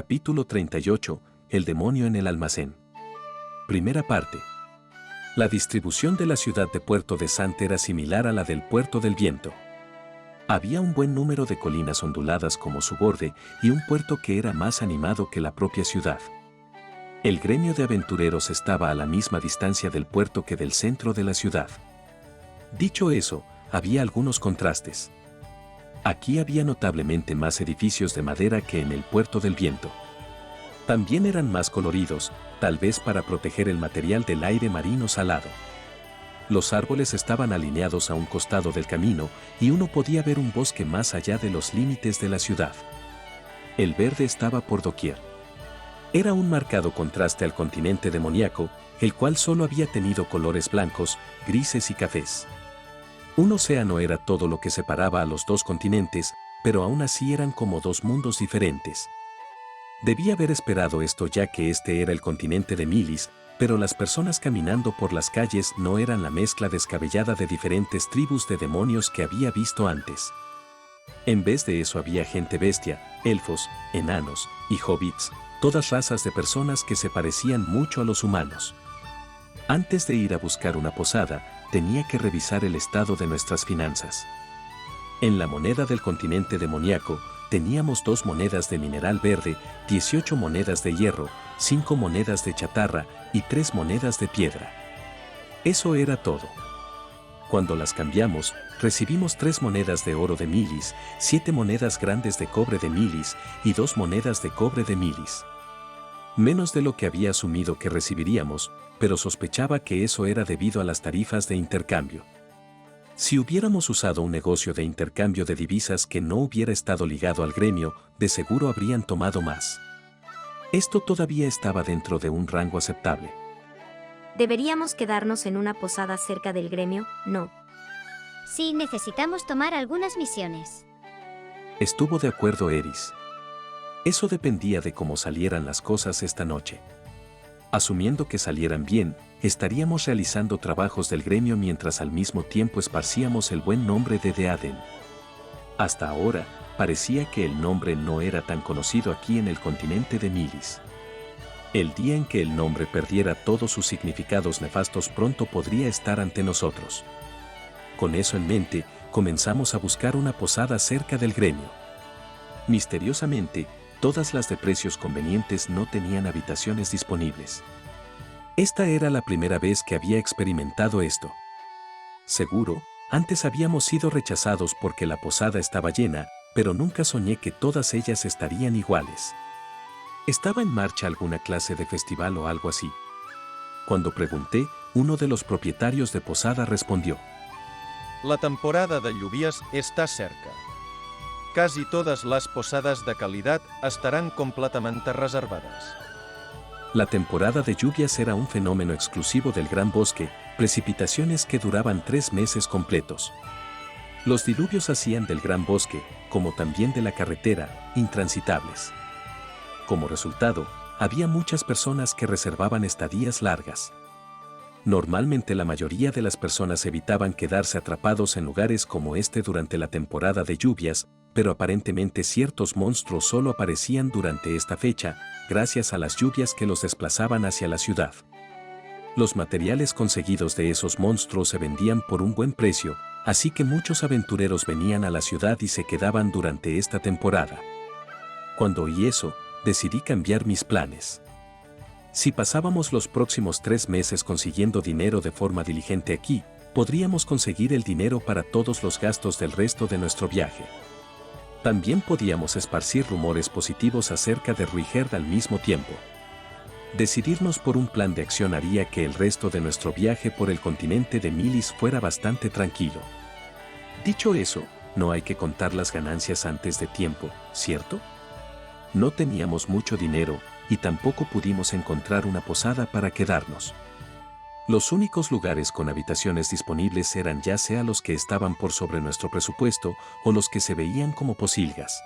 Capítulo 38. El demonio en el almacén. Primera parte. La distribución de la ciudad de Puerto de Santa era similar a la del Puerto del Viento. Había un buen número de colinas onduladas como su borde y un puerto que era más animado que la propia ciudad. El gremio de aventureros estaba a la misma distancia del puerto que del centro de la ciudad. Dicho eso, había algunos contrastes. Aquí había notablemente más edificios de madera que en el Puerto del Viento. También eran más coloridos, tal vez para proteger el material del aire marino salado. Los árboles estaban alineados a un costado del camino y uno podía ver un bosque más allá de los límites de la ciudad. El verde estaba por doquier. Era un marcado contraste al continente demoníaco, el cual solo había tenido colores blancos, grises y cafés. Un océano era todo lo que separaba a los dos continentes, pero aún así eran como dos mundos diferentes. Debía haber esperado esto ya que este era el continente de Milis, pero las personas caminando por las calles no eran la mezcla descabellada de diferentes tribus de demonios que había visto antes. En vez de eso había gente bestia, elfos, enanos y hobbits, todas razas de personas que se parecían mucho a los humanos. Antes de ir a buscar una posada, tenía que revisar el estado de nuestras finanzas. En la moneda del continente demoníaco, teníamos 2 monedas de mineral verde, 18 monedas de hierro, 5 monedas de chatarra y 3 monedas de piedra. Eso era todo. Cuando las cambiamos, recibimos 3 monedas de oro de Milis, 7 monedas grandes de cobre de Milis y 2 monedas de cobre de Milis. Menos de lo que había asumido que recibiríamos, pero sospechaba que eso era debido a las tarifas de intercambio. Si hubiéramos usado un negocio de intercambio de divisas que no hubiera estado ligado al gremio, de seguro habrían tomado más. Esto todavía estaba dentro de un rango aceptable. ¿Deberíamos quedarnos en una posada cerca del gremio? No. Sí, necesitamos tomar algunas misiones. Estuvo de acuerdo Eris. Eso dependía de cómo salieran las cosas esta noche. Asumiendo que salieran bien, estaríamos realizando trabajos del gremio mientras al mismo tiempo esparcíamos el buen nombre de Deaden. Hasta ahora, parecía que el nombre no era tan conocido aquí en el continente de Milis. El día en que el nombre perdiera todos sus significados nefastos pronto podría estar ante nosotros. Con eso en mente, comenzamos a buscar una posada cerca del gremio. Misteriosamente, todas las de precios convenientes no tenían habitaciones disponibles. Esta era la primera vez que había experimentado esto. Seguro, antes habíamos sido rechazados porque la posada estaba llena, pero nunca soñé que todas ellas estarían iguales. ¿Estaba en marcha alguna clase de festival o algo así? Cuando pregunté, uno de los propietarios de posada respondió: La temporada de lluvias está cerca. Casi todas las posadas de calidad estarán completamente reservadas. La temporada de lluvias era un fenómeno exclusivo del Gran Bosque, precipitaciones que duraban 3 meses completos. Los diluvios hacían del Gran Bosque, como también de la carretera, intransitables. Como resultado, había muchas personas que reservaban estadías largas. Normalmente la mayoría de las personas evitaban quedarse atrapados en lugares como este durante la temporada de lluvias, pero aparentemente ciertos monstruos solo aparecían durante esta fecha, gracias a las lluvias que los desplazaban hacia la ciudad. Los materiales conseguidos de esos monstruos se vendían por un buen precio, así que muchos aventureros venían a la ciudad y se quedaban durante esta temporada. Cuando oí eso, decidí cambiar mis planes. Si pasábamos los próximos 3 meses consiguiendo dinero de forma diligente aquí, podríamos conseguir el dinero para todos los gastos del resto de nuestro viaje. También podíamos esparcir rumores positivos acerca de Ruigerd al mismo tiempo. Decidirnos por un plan de acción haría que el resto de nuestro viaje por el continente de Milis fuera bastante tranquilo. Dicho eso, no hay que contar las ganancias antes de tiempo, ¿cierto? No teníamos mucho dinero, y tampoco pudimos encontrar una posada para quedarnos. Los únicos lugares con habitaciones disponibles eran ya sea los que estaban por sobre nuestro presupuesto o los que se veían como posilgas.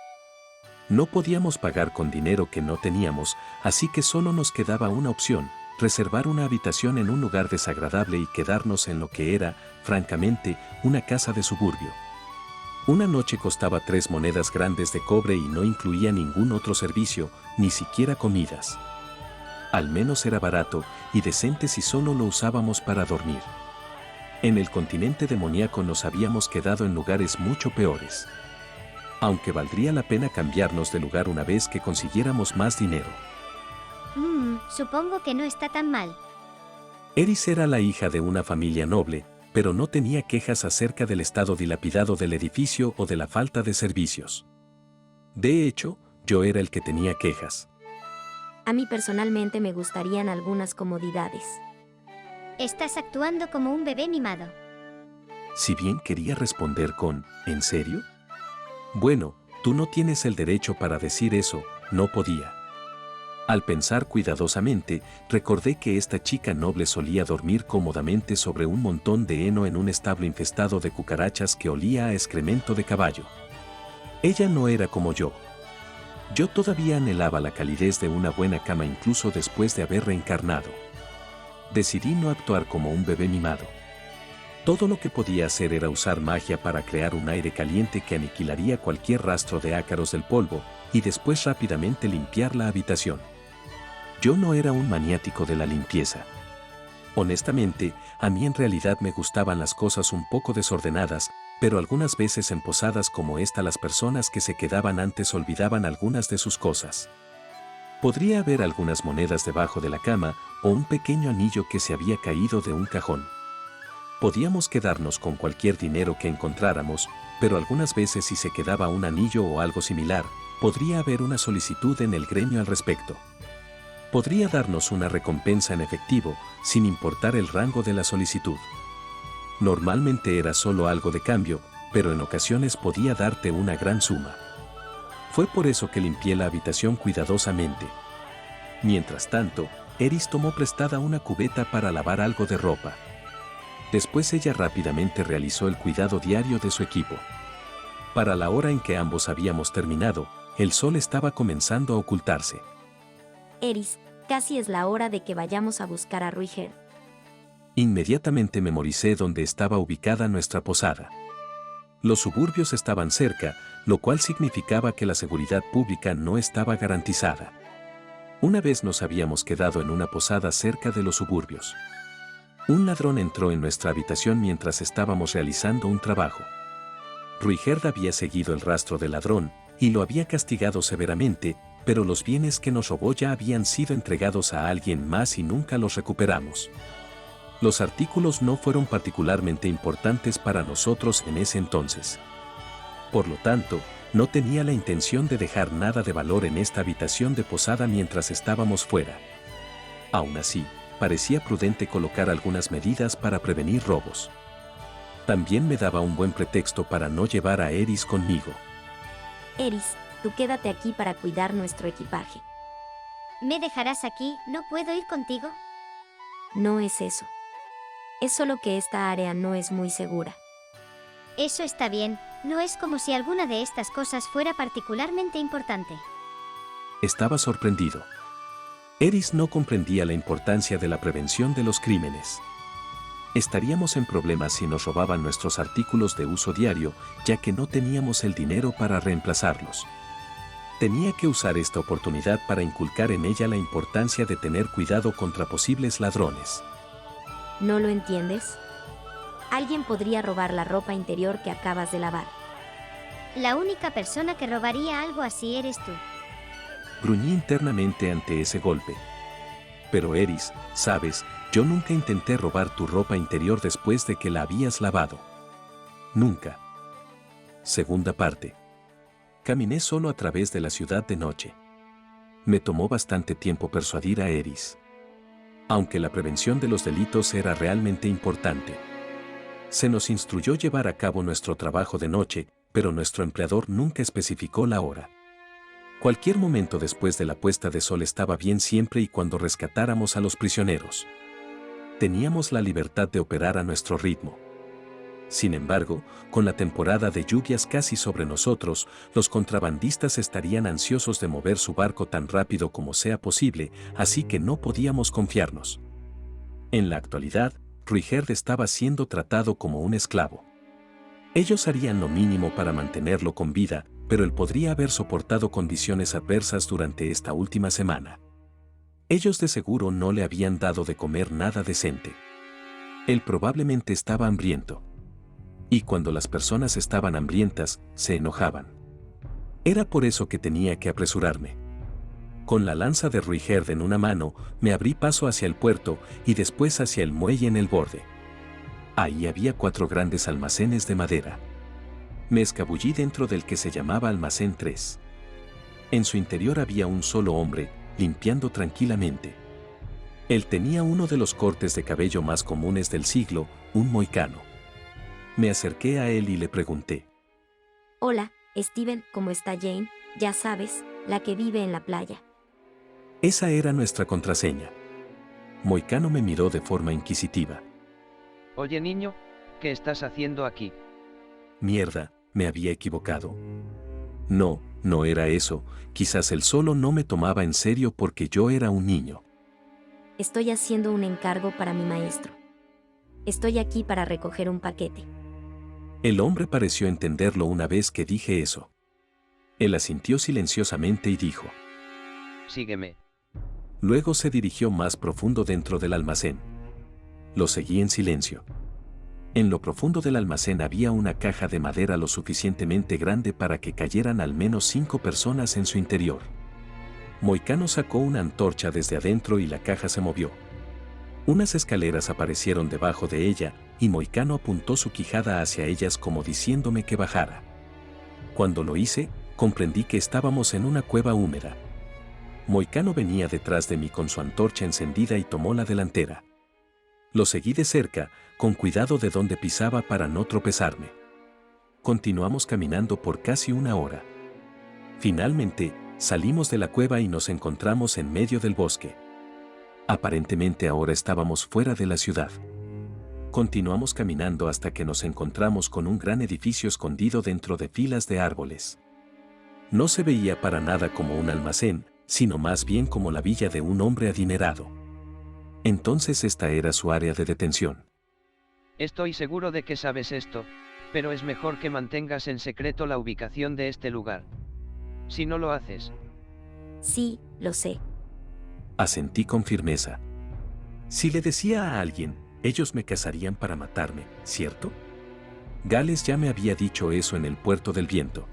No podíamos pagar con dinero que no teníamos, así que solo nos quedaba una opción: reservar una habitación en un lugar desagradable y quedarnos en lo que era, francamente, una casa de suburbio. Una noche costaba 3 monedas grandes de cobre y no incluía ningún otro servicio, ni siquiera comidas. Al menos era barato y decente si solo lo usábamos para dormir. En el continente demoníaco nos habíamos quedado en lugares mucho peores. Aunque valdría la pena cambiarnos de lugar una vez que consiguiéramos más dinero. Supongo que no está tan mal. Eris era la hija de una familia noble, pero no tenía quejas acerca del estado dilapidado del edificio o de la falta de servicios. De hecho, yo era el que tenía quejas. A mí personalmente me gustarían algunas comodidades. Estás actuando como un bebé mimado. Si bien quería responder con ¿en serio? Bueno, tú no tienes el derecho para decir eso, no podía. Al pensar cuidadosamente, recordé que esta chica noble solía dormir cómodamente sobre un montón de heno en un establo infestado de cucarachas que olía a excremento de caballo. Ella no era como yo. Yo todavía anhelaba la calidez de una buena cama incluso después de haber reencarnado. Decidí no actuar como un bebé mimado. Todo lo que podía hacer era usar magia para crear un aire caliente que aniquilaría cualquier rastro de ácaros del polvo y después rápidamente limpiar la habitación. Yo no era un maniático de la limpieza. Honestamente, a mí en realidad me gustaban las cosas un poco desordenadas, pero algunas veces en posadas como esta las personas que se quedaban antes olvidaban algunas de sus cosas. Podría haber algunas monedas debajo de la cama o un pequeño anillo que se había caído de un cajón. Podíamos quedarnos con cualquier dinero que encontráramos, pero algunas veces si se quedaba un anillo o algo similar, podría haber una solicitud en el gremio al respecto. Podría darnos una recompensa en efectivo, sin importar el rango de la solicitud. Normalmente era solo algo de cambio, pero en ocasiones podía darte una gran suma. Fue por eso que limpié la habitación cuidadosamente. Mientras tanto, Eris tomó prestada una cubeta para lavar algo de ropa. Después ella rápidamente realizó el cuidado diario de su equipo. Para la hora en que ambos habíamos terminado, el sol estaba comenzando a ocultarse. Eris, casi es la hora de que vayamos a buscar a Ruiger. Inmediatamente memoricé dónde estaba ubicada nuestra posada. Los suburbios estaban cerca, lo cual significaba que la seguridad pública no estaba garantizada. Una vez nos habíamos quedado en una posada cerca de los suburbios. Un ladrón entró en nuestra habitación mientras estábamos realizando un trabajo. Ruigerd había seguido el rastro del ladrón y lo había castigado severamente, pero los bienes que nos robó ya habían sido entregados a alguien más y nunca los recuperamos. Los artículos no fueron particularmente importantes para nosotros en ese entonces. Por lo tanto, no tenía la intención de dejar nada de valor en esta habitación de posada mientras estábamos fuera. Aún así, parecía prudente colocar algunas medidas para prevenir robos. También me daba un buen pretexto para no llevar a Eris conmigo. Eris, tú quédate aquí para cuidar nuestro equipaje. ¿Me dejarás aquí? ¿No puedo ir contigo? No es eso. Es solo que esta área no es muy segura. Eso está bien, no es como si alguna de estas cosas fuera particularmente importante. Estaba sorprendido. Eris no comprendía la importancia de la prevención de los crímenes. Estaríamos en problemas si nos robaban nuestros artículos de uso diario, ya que no teníamos el dinero para reemplazarlos. Tenía que usar esta oportunidad para inculcar en ella la importancia de tener cuidado contra posibles ladrones. ¿No lo entiendes? Alguien podría robar la ropa interior que acabas de lavar. La única persona que robaría algo así eres tú. Gruñí internamente ante ese golpe. Pero Eris, sabes, yo nunca intenté robar tu ropa interior después de que la habías lavado. Nunca. Segunda parte. Caminé solo a través de la ciudad de noche. Me tomó bastante tiempo persuadir a Eris. Aunque la prevención de los delitos era realmente importante. Se nos instruyó llevar a cabo nuestro trabajo de noche, pero nuestro empleador nunca especificó la hora. Cualquier momento después de la puesta de sol estaba bien siempre y cuando rescatáramos a los prisioneros. Teníamos la libertad de operar a nuestro ritmo. Sin embargo, con la temporada de lluvias casi sobre nosotros, los contrabandistas estarían ansiosos de mover su barco tan rápido como sea posible, así que no podíamos confiarnos. En la actualidad, Ruigerd estaba siendo tratado como un esclavo. Ellos harían lo mínimo para mantenerlo con vida, pero él podría haber soportado condiciones adversas durante esta última semana. Ellos de seguro no le habían dado de comer nada decente. Él probablemente estaba hambriento. Y cuando las personas estaban hambrientas, se enojaban. Era por eso que tenía que apresurarme. Con la lanza de Ruigerd en una mano, me abrí paso hacia el puerto y después hacia el muelle en el borde. Ahí había 4 grandes almacenes de madera. Me escabullí dentro del que se llamaba Almacén 3. En su interior había un solo hombre, limpiando tranquilamente. Él tenía uno de los cortes de cabello más comunes del siglo, un mohicano. Me acerqué a él y le pregunté. Hola, Steven, ¿cómo está Jane? Ya sabes, la que vive en la playa. Esa era nuestra contraseña. Mohicano me miró de forma inquisitiva. Oye niño, ¿qué estás haciendo aquí? Mierda, me había equivocado. No, no era eso, quizás él solo no me tomaba en serio porque yo era un niño. Estoy haciendo un encargo para mi maestro. Estoy aquí para recoger un paquete. El hombre pareció entenderlo una vez que dije eso. Él asintió silenciosamente y dijo. Sígueme. Luego se dirigió más profundo dentro del almacén. Lo seguí en silencio. En lo profundo del almacén había una caja de madera lo suficientemente grande para que cayeran al menos 5 personas en su interior. Mohicano sacó una antorcha desde adentro y la caja se movió. Unas escaleras aparecieron debajo de ella y Mohicano apuntó su quijada hacia ellas como diciéndome que bajara. Cuando lo hice, comprendí que estábamos en una cueva húmeda. Mohicano venía detrás de mí con su antorcha encendida y tomó la delantera. Lo seguí de cerca, con cuidado de dónde pisaba para no tropezarme. Continuamos caminando por casi una hora. Finalmente, salimos de la cueva y nos encontramos en medio del bosque. Aparentemente ahora estábamos fuera de la ciudad. Continuamos caminando hasta que nos encontramos con un gran edificio escondido dentro de filas de árboles. No se veía para nada como un almacén, sino más bien como la villa de un hombre adinerado. Entonces esta era su área de detención. Estoy seguro de que sabes esto, pero es mejor que mantengas en secreto la ubicación de este lugar. Si no lo haces. Sí, lo sé. Asentí con firmeza. Si le decía a alguien, ellos me cazarían para matarme, ¿cierto? Gales ya me había dicho eso en el Puerto del Viento.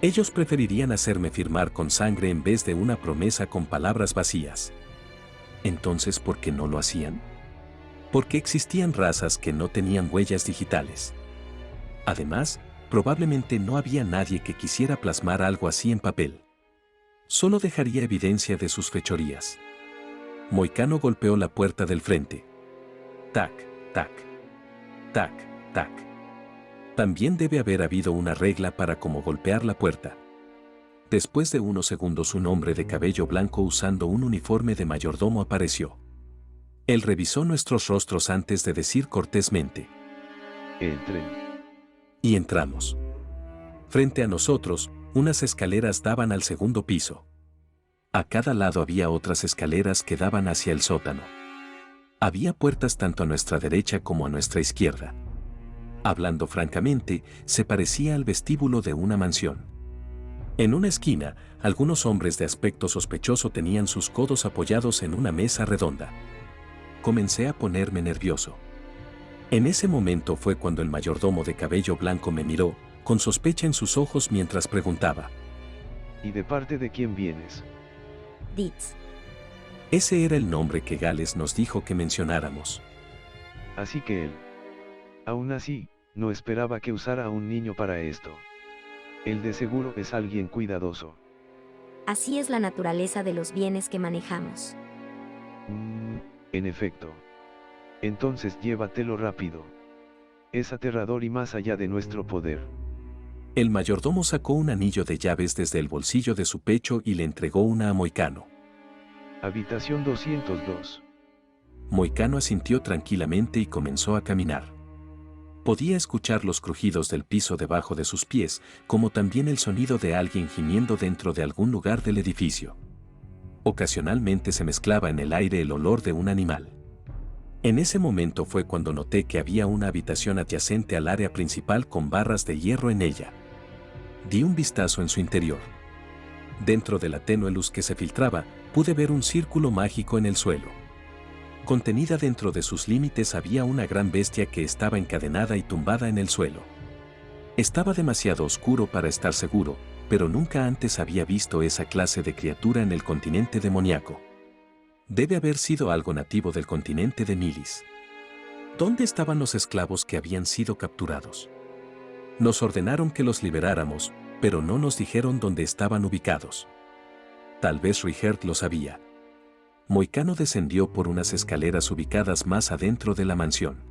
Ellos preferirían hacerme firmar con sangre en vez de una promesa con palabras vacías. Entonces, ¿por qué no lo hacían? Porque existían razas que no tenían huellas digitales. Además, probablemente no había nadie que quisiera plasmar algo así en papel. Solo dejaría evidencia de sus fechorías. Mohicano golpeó la puerta del frente. Tac, tac, tac, tac. También debe haber habido una regla para cómo golpear la puerta. Después de unos segundos un hombre de cabello blanco usando un uniforme de mayordomo apareció. Él revisó nuestros rostros antes de decir cortésmente. Entren. Y entramos. Frente a nosotros, unas escaleras daban al segundo piso. A cada lado había otras escaleras que daban hacia el sótano. Había puertas tanto a nuestra derecha como a nuestra izquierda. Hablando francamente, se parecía al vestíbulo de una mansión. En una esquina, algunos hombres de aspecto sospechoso tenían sus codos apoyados en una mesa redonda. Comencé a ponerme nervioso. En ese momento fue cuando el mayordomo de cabello blanco me miró, con sospecha en sus ojos mientras preguntaba. ¿Y de parte de quién vienes? Ditz. Ese era el nombre que Gales nos dijo que mencionáramos. Así que él. Aún así, no esperaba que usara a un niño para esto. Él de seguro es alguien cuidadoso. Así es la naturaleza de los bienes que manejamos. En efecto. Entonces llévatelo rápido. Es aterrador y más allá de nuestro poder. El mayordomo sacó un anillo de llaves desde el bolsillo de su pecho y le entregó una a Mohicano. Habitación 202. Mohicano asintió tranquilamente y comenzó a caminar. Podía escuchar los crujidos del piso debajo de sus pies, como también el sonido de alguien gimiendo dentro de algún lugar del edificio. Ocasionalmente se mezclaba en el aire el olor de un animal. En ese momento fue cuando noté que había una habitación adyacente al área principal con barras de hierro en ella. Di un vistazo en su interior. Dentro de la tenue luz que se filtraba, pude ver un círculo mágico en el suelo. Contenida dentro de sus límites había una gran bestia que estaba encadenada y tumbada en el suelo. Estaba demasiado oscuro para estar seguro, pero nunca antes había visto esa clase de criatura en el continente demoníaco. Debe haber sido algo nativo del continente de Milis. ¿Dónde estaban los esclavos que habían sido capturados? Nos ordenaron que los liberáramos, pero no nos dijeron dónde estaban ubicados. Tal vez Ruigerd lo sabía. Moicano descendió por unas escaleras ubicadas más adentro de la mansión.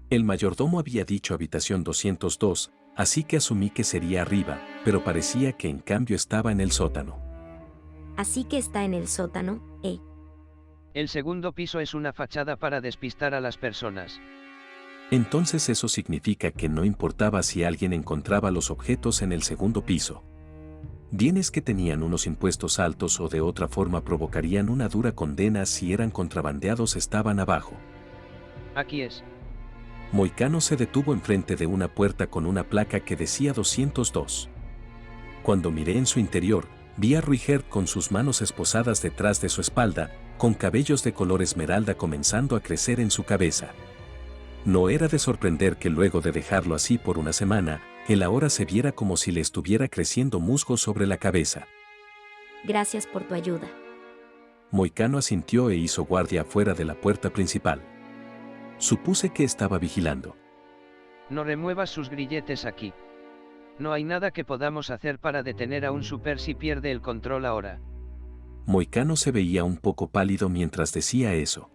El mayordomo había dicho habitación 202, así que asumí que sería arriba, pero parecía que en cambio estaba en el sótano. Así que está en el sótano, ¿eh? El segundo piso es una fachada para despistar a las personas. Entonces eso significa que no importaba si alguien encontraba los objetos en el segundo piso. Bienes que tenían unos impuestos altos o de otra forma provocarían una dura condena si eran contrabandeados estaban abajo. Aquí es. Moicano se detuvo enfrente de una puerta con una placa que decía 202. Cuando miré en su interior, vi a Ruigerd con sus manos esposadas detrás de su espalda, con cabellos de color esmeralda comenzando a crecer en su cabeza. No era de sorprender que luego de dejarlo así por una semana, él ahora se viera como si le estuviera creciendo musgo sobre la cabeza. Gracias por tu ayuda. Moicano asintió e hizo guardia afuera de la puerta principal. Supuse que estaba vigilando. No remuevas sus grilletes aquí. No hay nada que podamos hacer para detener a un super si pierde el control ahora. Moicano se veía un poco pálido mientras decía eso.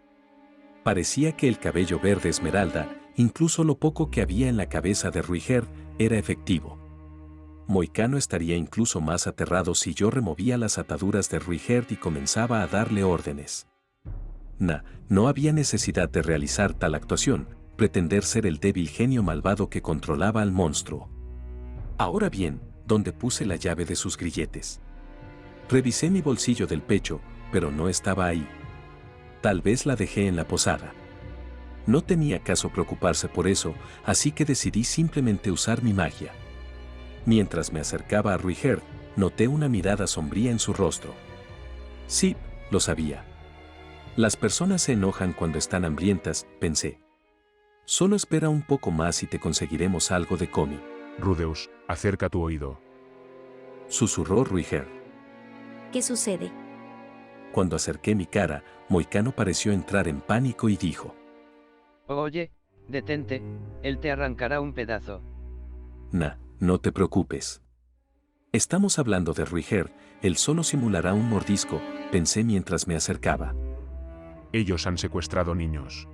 Parecía que el cabello verde esmeralda, incluso lo poco que había en la cabeza de Ruigerd, era efectivo. Moicano estaría incluso más aterrado si yo removía las ataduras de Ruigerd y comenzaba a darle órdenes. No había necesidad de realizar tal actuación, pretender ser el débil genio malvado que controlaba al monstruo. Ahora bien, ¿dónde puse la llave de sus grilletes? Revisé mi bolsillo del pecho, pero no estaba ahí. Tal vez la dejé en la posada. No tenía caso preocuparse por eso, así que decidí simplemente usar mi magia. Mientras me acercaba a Ruigerd, noté una mirada sombría en su rostro. Sí, lo sabía. Las personas se enojan cuando están hambrientas, pensé. Solo espera un poco más y te conseguiremos algo de Komi. Rudeus, acerca tu oído. Susurró Ruigerd. ¿Qué sucede? Cuando acerqué mi cara, Moicano pareció entrar en pánico y dijo. Oye, detente, él te arrancará un pedazo. No te preocupes. Estamos hablando de Ruigerd, él solo simulará un mordisco, pensé mientras me acercaba. Ellos han secuestrado niños.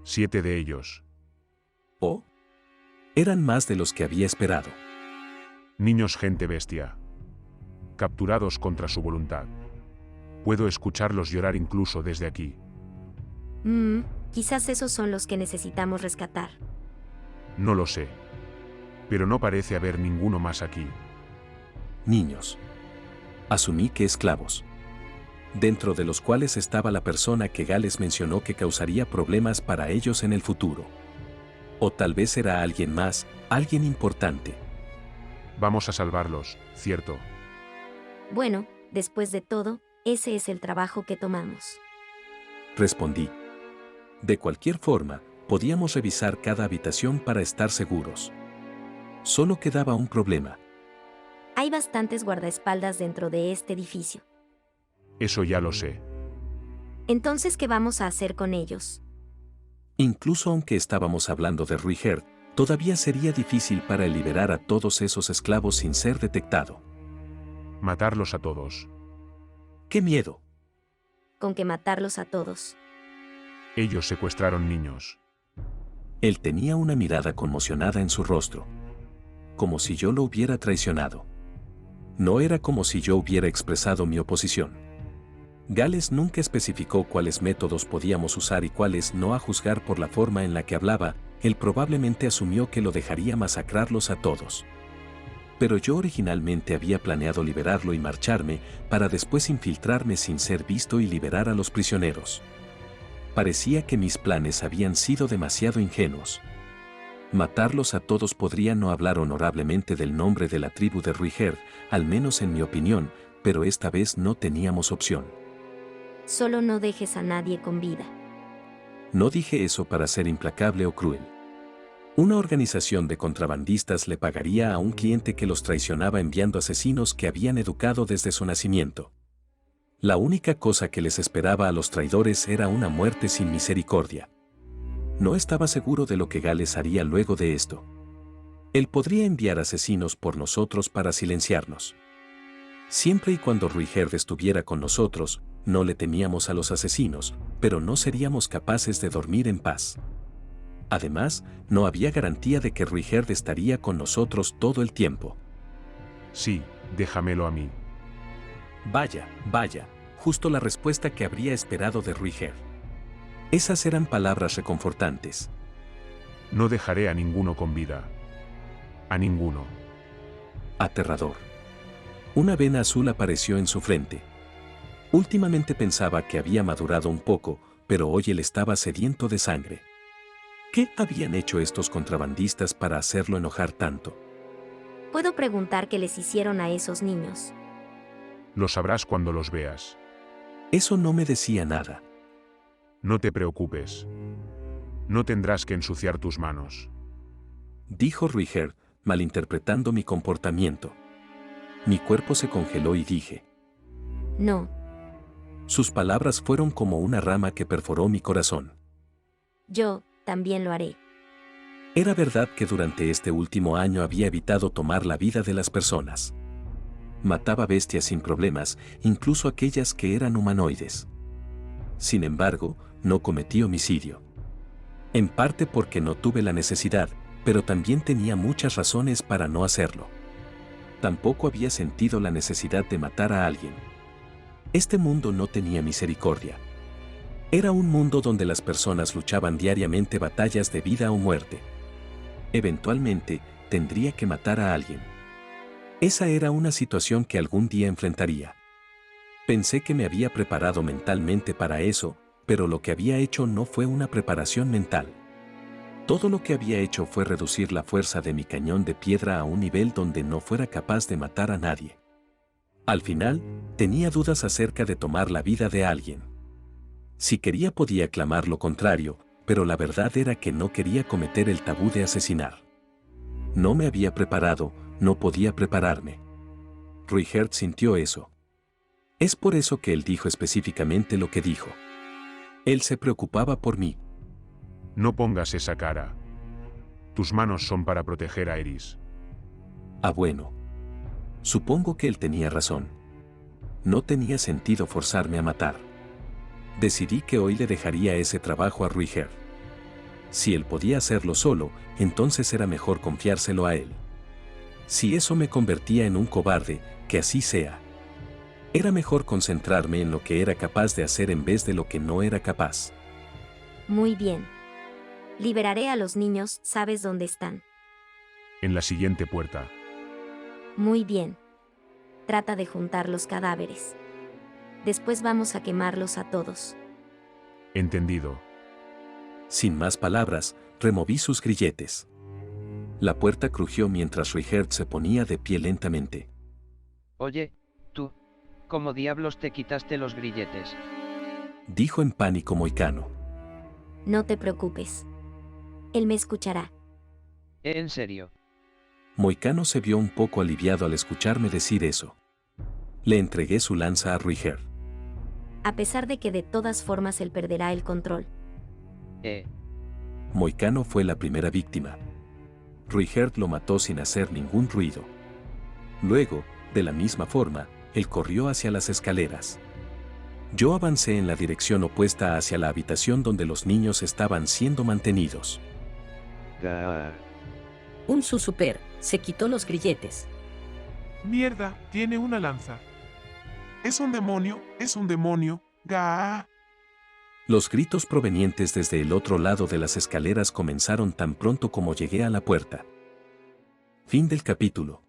7 de ellos. ¿Oh? Eran más de los que había esperado. Niños gente bestia. Capturados contra su voluntad. Puedo escucharlos llorar incluso desde aquí. Quizás esos son los que necesitamos rescatar. No lo sé. Pero no parece haber ninguno más aquí. Niños. Asumí que esclavos. Dentro de los cuales estaba la persona que Gales mencionó que causaría problemas para ellos en el futuro. O tal vez era alguien más, alguien importante. Vamos a salvarlos, ¿cierto? Bueno, después de todo, ese es el trabajo que tomamos. Respondí. De cualquier forma, podíamos revisar cada habitación para estar seguros. Solo quedaba un problema. Hay bastantes guardaespaldas dentro de este edificio. Eso ya lo sé. Entonces, ¿qué vamos a hacer con ellos? Incluso aunque estábamos hablando de Ruigerd, todavía sería difícil para él liberar a todos esos esclavos sin ser detectado. Matarlos a todos. ¡Qué miedo! Con que matarlos a todos. Ellos secuestraron niños. Él tenía una mirada conmocionada en su rostro. Como si yo lo hubiera traicionado. No era como si yo hubiera expresado mi oposición. Gales nunca especificó cuáles métodos podíamos usar y cuáles no a juzgar por la forma en la que hablaba, él probablemente asumió que lo dejaría masacrarlos a todos. Pero yo originalmente había planeado liberarlo y marcharme, para después infiltrarme sin ser visto y liberar a los prisioneros. Parecía que mis planes habían sido demasiado ingenuos. Matarlos a todos podría no hablar honorablemente del nombre de la tribu de Ruiger, al menos en mi opinión, pero esta vez no teníamos opción. Solo no dejes a nadie con vida. No dije eso para ser implacable o cruel. Una organización de contrabandistas le pagaría a un cliente que los traicionaba enviando asesinos que habían educado desde su nacimiento. La única cosa que les esperaba a los traidores era una muerte sin misericordia. No estaba seguro de lo que Gales haría luego de esto. Él podría enviar asesinos por nosotros para silenciarnos. Siempre y cuando Ruiger estuviera con nosotros, no le temíamos a los asesinos, pero no seríamos capaces de dormir en paz. Además, no había garantía de que Ruiger estaría con nosotros todo el tiempo. Sí, déjamelo a mí. Vaya, justo la respuesta que habría esperado de Ruiger. Esas eran palabras reconfortantes. No dejaré a ninguno con vida. A ninguno. Aterrador. Una vena azul apareció en su frente. Últimamente pensaba que había madurado un poco, pero hoy él estaba sediento de sangre. ¿Qué habían hecho estos contrabandistas para hacerlo enojar tanto? ¿Puedo preguntar qué les hicieron a esos niños? Lo sabrás cuando los veas. Eso no me decía nada. No te preocupes. No tendrás que ensuciar tus manos. Dijo Ruiger, malinterpretando mi comportamiento. Mi cuerpo se congeló y dije. No. Sus palabras fueron como una rama que perforó mi corazón. Yo también lo haré. Era verdad que durante este último año había evitado tomar la vida de las personas. Mataba bestias sin problemas, incluso aquellas que eran humanoides. Sin embargo, no cometí homicidio. En parte porque no tuve la necesidad, pero también tenía muchas razones para no hacerlo. Tampoco había sentido la necesidad de matar a alguien. Este mundo no tenía misericordia. Era un mundo donde las personas luchaban diariamente batallas de vida o muerte. Eventualmente, tendría que matar a alguien. Esa era una situación que algún día enfrentaría. Pensé que me había preparado mentalmente para eso, pero lo que había hecho no fue una preparación mental. Todo lo que había hecho fue reducir la fuerza de mi cañón de piedra a un nivel donde no fuera capaz de matar a nadie. Al final, tenía dudas acerca de tomar la vida de alguien. Si quería podía clamar lo contrario, pero la verdad era que no quería cometer el tabú de asesinar. No me había preparado, no podía prepararme. Ruiger sintió eso. Es por eso que él dijo específicamente lo que dijo. Él se preocupaba por mí. No pongas esa cara. Tus manos son para proteger a Eris. Ah, bueno. Supongo que él tenía razón. No tenía sentido forzarme a matar. Decidí que hoy le dejaría ese trabajo a Ruiger. Si él podía hacerlo solo, entonces era mejor confiárselo a él. Si eso me convertía en un cobarde, que así sea. Era mejor concentrarme en lo que era capaz de hacer en vez de lo que no era capaz. Muy bien. Liberaré a los niños, ¿sabes dónde están? En la siguiente puerta. Muy bien. Trata de juntar los cadáveres. Después vamos a quemarlos a todos. Entendido. Sin más palabras, removí sus grilletes. La puerta crujió mientras Ruiger se ponía de pie lentamente. Oye, tú, ¿cómo diablos te quitaste los grilletes? Dijo en pánico Moicano. No te preocupes. Él me escuchará. ¿En serio? Moicano se vio un poco aliviado al escucharme decir eso. Le entregué su lanza a Ruiger. A pesar de que de todas formas él perderá el control. Moicano fue la primera víctima. Ruiger lo mató sin hacer ningún ruido. Luego, de la misma forma, él corrió hacia las escaleras. Yo avancé en la dirección opuesta hacia la habitación donde los niños estaban siendo mantenidos. Gaar. Un super se quitó los grilletes. Mierda, tiene una lanza. Es un demonio, ¡Ga! Los gritos provenientes desde el otro lado de las escaleras comenzaron tan pronto como llegué a la puerta. Fin del capítulo.